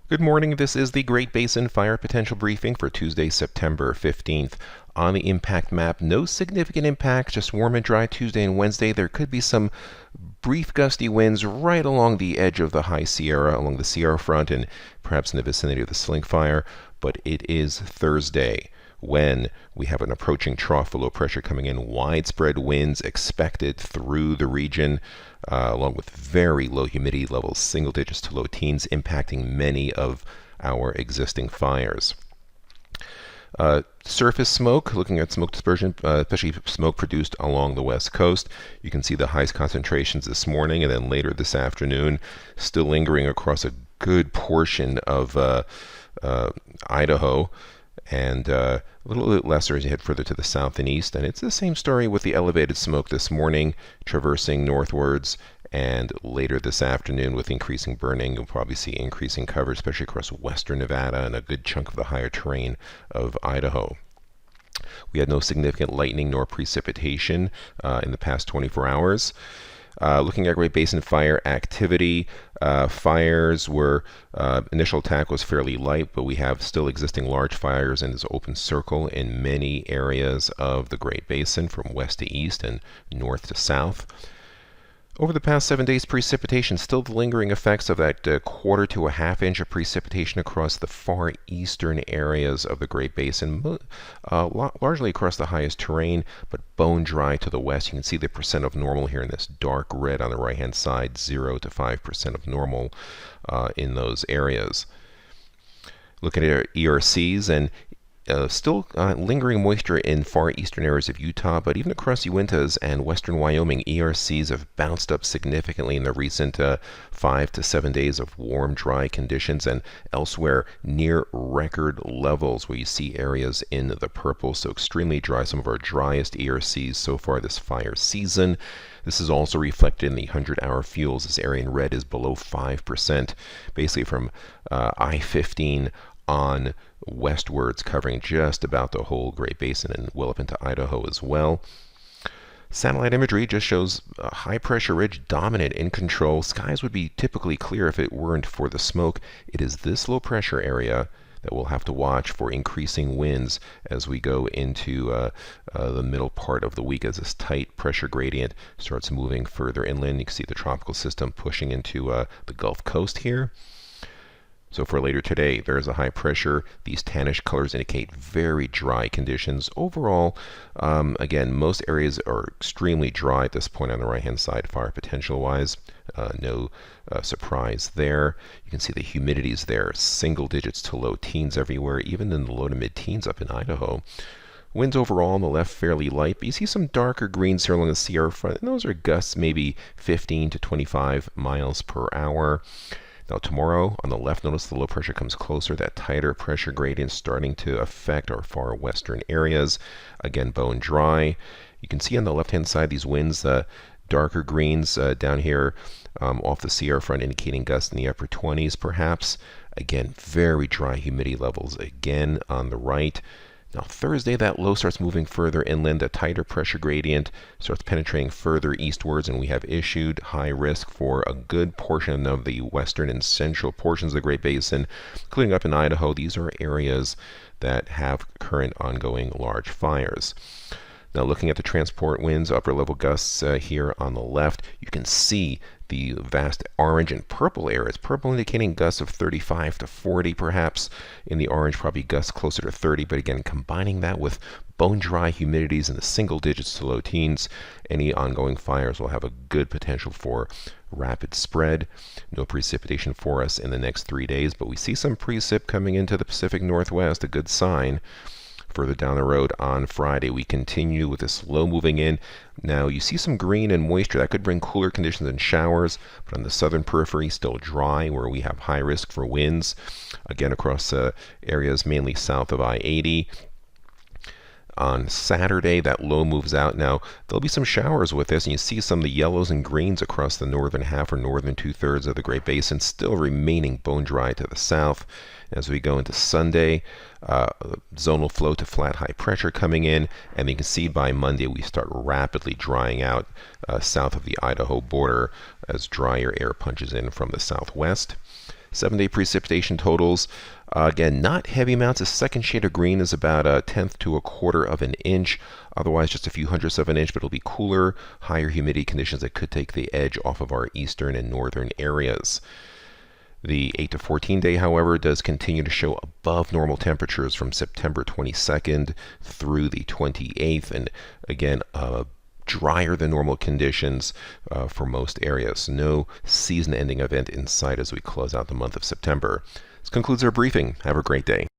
Good morning. This is the Great Basin Fire Potential Briefing for Tuesday, September 15th. On the impact map, no significant impacts, just warm and dry Tuesday and Wednesday. There could be some brief gusty winds right along the edge of the High Sierra, along the Sierra front, and perhaps in the vicinity of the Sling Fire. But it is Thursday when we have an approaching trough of low pressure coming in, widespread winds expected through the region, along with very low humidity levels, single digits to low teens, impacting many of our existing fires. Surface smoke, looking at smoke dispersion, especially smoke produced along the west coast. You can see the highest concentrations this morning and then later this afternoon, still lingering across a good portion of Idaho, and a little bit lesser as you head further to the south and east. And it's the same story with the elevated smoke this morning, traversing northwards, and later this afternoon with increasing burning. You'll probably see increasing cover, especially across western Nevada and a good chunk of the higher terrain of Idaho. We had no significant lightning nor precipitation in the past 24 hours. Looking at Great Basin fire activity, fires were, initial attack was fairly light, but we have still existing large fires in this open circle in many areas of the Great Basin from west to east and north to south. Over the past 7 days, precipitation, still the lingering effects of that quarter to a half inch of precipitation across the far eastern areas of the Great Basin, largely across the highest terrain, but bone dry to the west. You can see the percent of normal here in this dark red on the right-hand side, 0 to 5% of normal in those areas. Looking at our ERCs, and still lingering moisture in far eastern areas of Utah, but even across Uintas and western Wyoming, ERCs have bounced up significantly in the recent 5 to 7 days of warm, dry conditions, and elsewhere near record levels where you see areas in the purple, so extremely dry, some of our driest ERCs so far this fire season. This is also reflected in the 100-hour fuels. This area in red is below 5%, basically from I-15 on westwards, covering just about the whole Great Basin and well up into Idaho as well. Satellite imagery just shows a high pressure ridge dominant in control. Skies would be typically clear if it weren't for the smoke. It is this low pressure area that we'll have to watch for increasing winds as we go into the middle part of the week, as this tight pressure gradient starts moving further inland. You can see the tropical system pushing into the Gulf Coast here. So for later today, there is a high pressure. These tannish colors indicate very dry conditions. Overall, again, most areas are extremely dry at this point on the right-hand side, fire potential-wise. No surprise there. You can see the humidities there, single digits to low teens everywhere, even in the low to mid-teens up in Idaho. Winds overall on the left fairly light, but you see some darker greens here along the Sierra front, and those are gusts maybe 15 to 25 miles per hour. Now tomorrow, on the left, notice the low pressure comes closer, that tighter pressure gradient starting to affect our far western areas. Again, bone dry. You can see on the left-hand side these winds, darker greens down here off the Sierra front, indicating gusts in the upper 20s perhaps. Again, very dry humidity levels again on the right. Now Thursday, that low starts moving further inland, a tighter pressure gradient starts penetrating further eastwards, and we have issued high risk for a good portion of the western and central portions of the Great Basin, including up in Idaho. These are areas that have current ongoing large fires. Now looking at the transport winds, upper level gusts here on the left, you can see the vast orange and purple areas. Purple indicating gusts of 35 to 40 perhaps. In the orange, probably gusts closer to 30, but again, combining that with bone dry humidities in the single digits to low teens, any ongoing fires will have a good potential for rapid spread. No precipitation for us in the next 3 days, but we see some precip coming into the Pacific Northwest, a good sign. Further down the road on Friday, we continue with this low moving in. Now you see some green and moisture that could bring cooler conditions and showers, but on the southern periphery still dry where we have high risk for winds. Again, across areas mainly south of I-80. On Saturday, that low moves out. Now, there'll be some showers with this, and you see some of the yellows and greens across the northern half or northern two-thirds of the Great Basin, still remaining bone dry to the south. As we go into Sunday, zonal flow to flat high pressure coming in, and you can see by Monday we start rapidly drying out south of the Idaho border as drier air punches in from the southwest. 7-day precipitation totals. Again, not heavy amounts. The second shade of green is about 1/10 to 1/4 of an inch. Otherwise, just a few hundredths of an inch, but it'll be cooler, higher humidity conditions that could take the edge off of our eastern and northern areas. The 8 to 14 day, however, does continue to show above normal temperatures from September 22nd through the 28th. And again, drier than normal conditions for most areas. No season-ending event in sight as we close out the month of September. This concludes our briefing. Have a great day.